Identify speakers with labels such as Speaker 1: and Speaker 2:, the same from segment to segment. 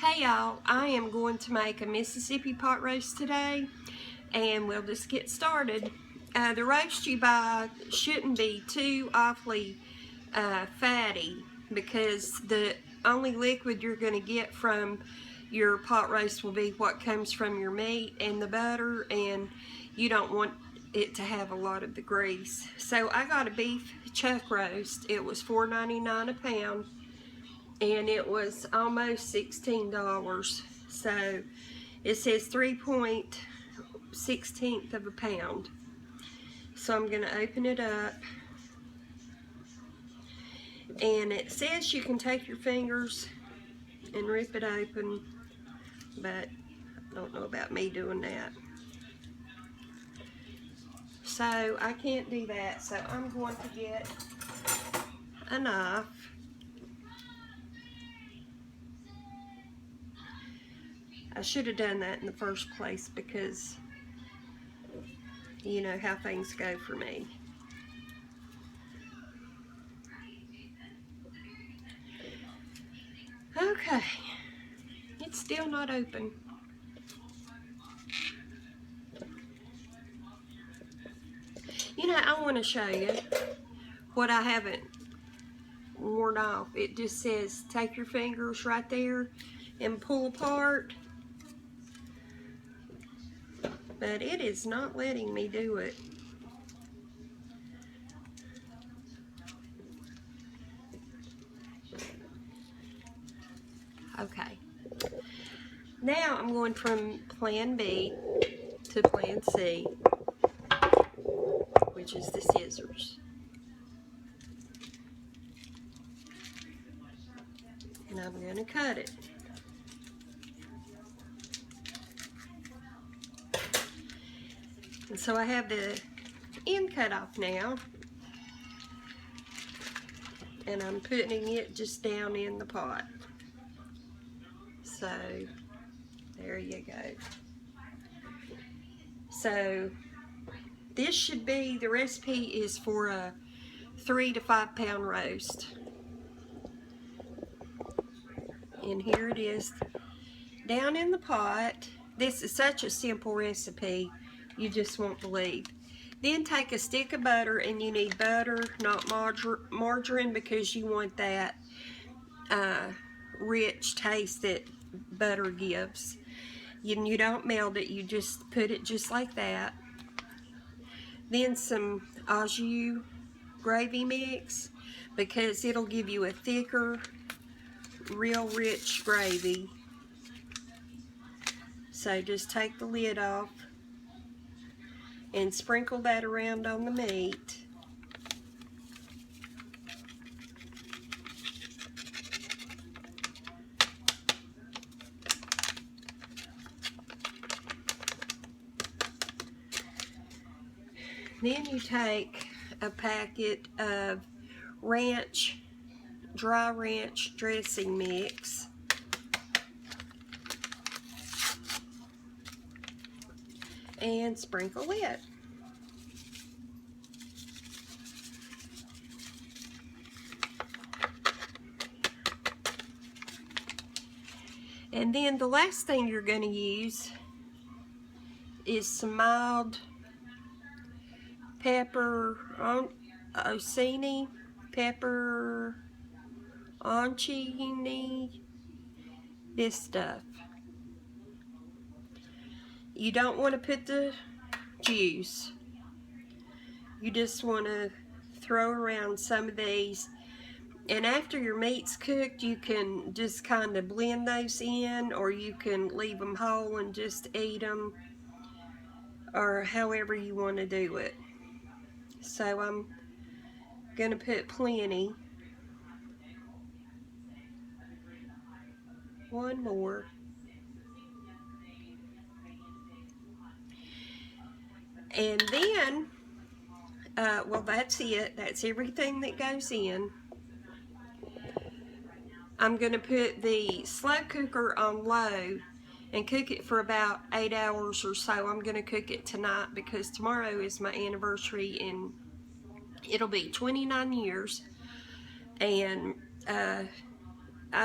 Speaker 1: Hey y'all, I am going to make a Mississippi pot roast today, and we'll just get started. The roast you buy shouldn't be too awfully fatty, because the only liquid you're going to get from your pot roast will be what comes from your meat and the butter, and you don't want it to have a lot of the grease. So I got a beef chuck roast. It was $4.99 a pound, and it was almost $16. So it says 3.16 of a pound. So I'm going to open it up, and it says you can take your fingers and rip it open, but I don't know about me doing that. So I can't do that, so I'm going to get a knife. I should have done that in the first place, because you know how things go for me. Okay, it's still not open. You know, I want to show you what I haven't worn off. It just says take your fingers right there and pull apart, but it is not letting me do it. Okay, now I'm going from plan B to plan C, which is the scissors. And I'm going to cut it. And so I have the end cut off now, and I'm putting it just down in the pot. So there you go. So this should be, the recipe is for a 3 to 5 pound roast. And here it is down in the pot. This is such a simple recipe, you just won't believe. Then take a stick of butter, and you need butter, not margarine, because you want that rich taste that butter gives. You don't melt it, you just put it just like that. Then some au jus gravy mix, because it'll give you a thicker, real rich gravy. So just take the lid off and sprinkle that around on the meat. Then you take a packet of dry ranch dressing mix, and sprinkle it. And then the last thing you're going to use is some mild pepperoncini, this stuff. You don't want to put the juice. You just want to throw around some of these. And after your meat's cooked, you can just kind of blend those in, or you can leave them whole and just eat them, or however you want to do it. So I'm going to put plenty. One more. And then, well, that's it. That's everything that goes in. I'm going to put the slow cooker on low and cook it for about 8 hours or so. I'm going to cook it tonight, because tomorrow is my anniversary, and it'll be 29 years. And I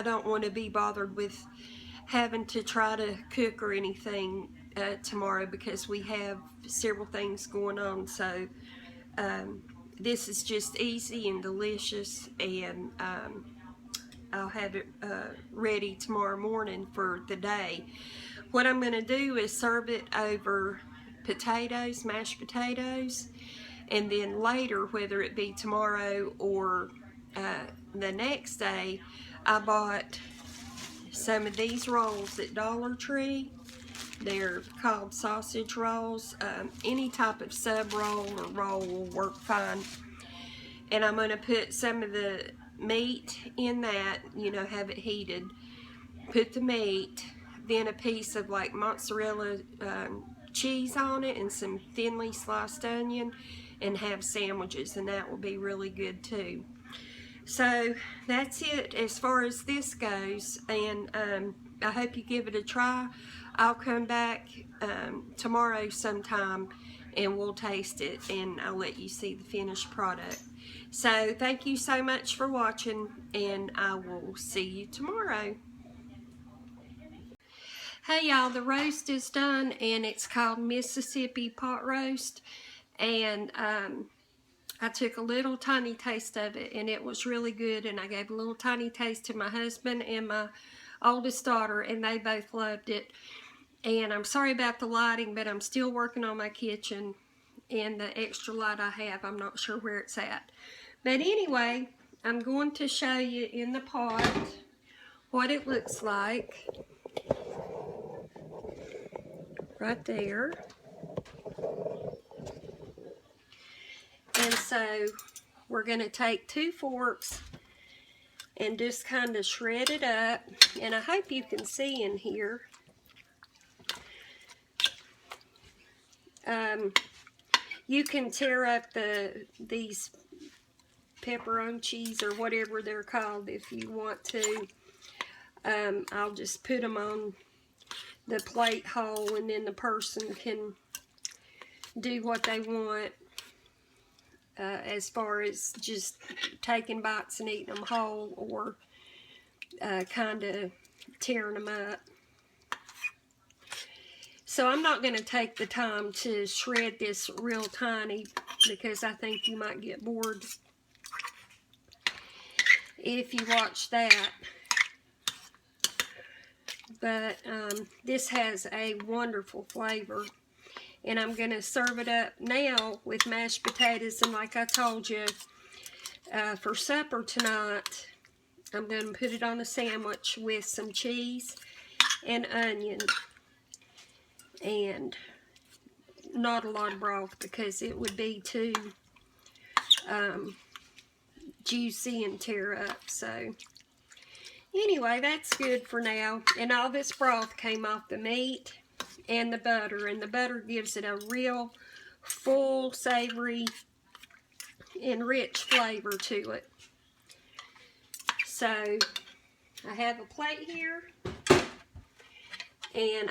Speaker 1: don't want to be bothered with having to try to cook or anything tomorrow because we have several things going on. So this is just easy and delicious, and I'll have it ready tomorrow morning for the day. What I'm going to do is serve it over potatoes, mashed potatoes, and then later, whether it be tomorrow or the next day, I bought some of these rolls at Dollar Tree. They're called sausage rolls. Any type of sub roll or roll will work fine. And I'm going to put some of the meat in that, you know, have it heated. Put the meat, then a piece of like mozzarella cheese on it and some thinly sliced onion, and have sandwiches, and that will be really good too. So that's it as far as this goes, and I hope you give it a try. I'll come back tomorrow sometime and we'll taste it, and I'll let you see the finished product. So thank you so much for watching, and I will see you tomorrow. Hey y'all, the roast is done, and it's called Mississippi pot roast, and I took a little tiny taste of it, and it was really good, and I gave a little tiny taste to my husband and my oldest daughter, and they both loved it. And I'm sorry about the lighting, but I'm still working on my kitchen, and the extra light I have, I'm not sure where it's at. But anyway, I'm going to show you in the pot what it looks like. Right there. And so we're going to take 2 forks and just kind of shred it up. And I hope you can see in here. You can tear up these pepperoni cheese or whatever they're called if you want to. I'll just put them on the plate hole, and then the person can do what they want as far as just taking bites and eating them whole, or kind of tearing them up. So I'm not going to take the time to shred this real tiny because I think you might get bored if you watch that. But this has a wonderful flavor, and I'm going to serve it up now with mashed potatoes. And like I told you, for supper tonight, I'm going to put it on a sandwich with some cheese and onion, and not a lot of broth because it would be too juicy and tear up. So anyway, that's good for now. And all this broth came off the meat and the butter. And the butter gives it a real full, savory, and rich flavor to it. So I have a plate here. And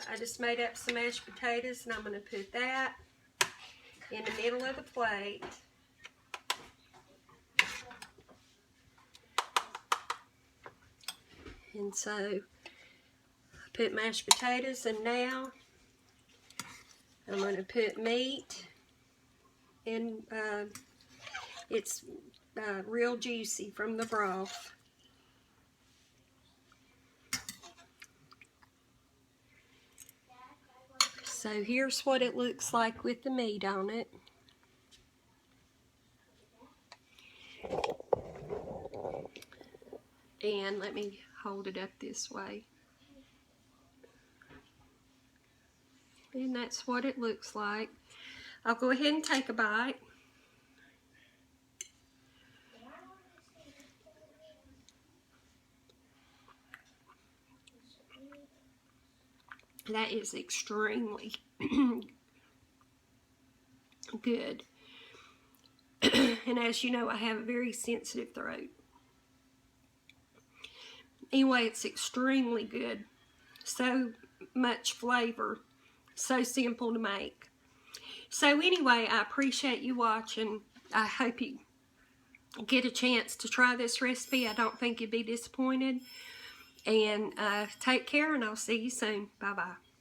Speaker 1: I just made up some mashed potatoes, and I'm going to put that in the middle of the plate. And so I put mashed potatoes, and now I'm going to put meat, and it's real juicy from the broth. So here's what it looks like with the meat on it. And let me hold it up this way. And that's what it looks like. I'll go ahead and take a bite. That is extremely good. And as you know, I have a very sensitive throat. Anyway, it's extremely good. So much flavor. So simple to make. So anyway, I appreciate you watching. I hope you get a chance to try this recipe. I don't think you'd be disappointed. And take care, and I'll see you soon. Bye-bye.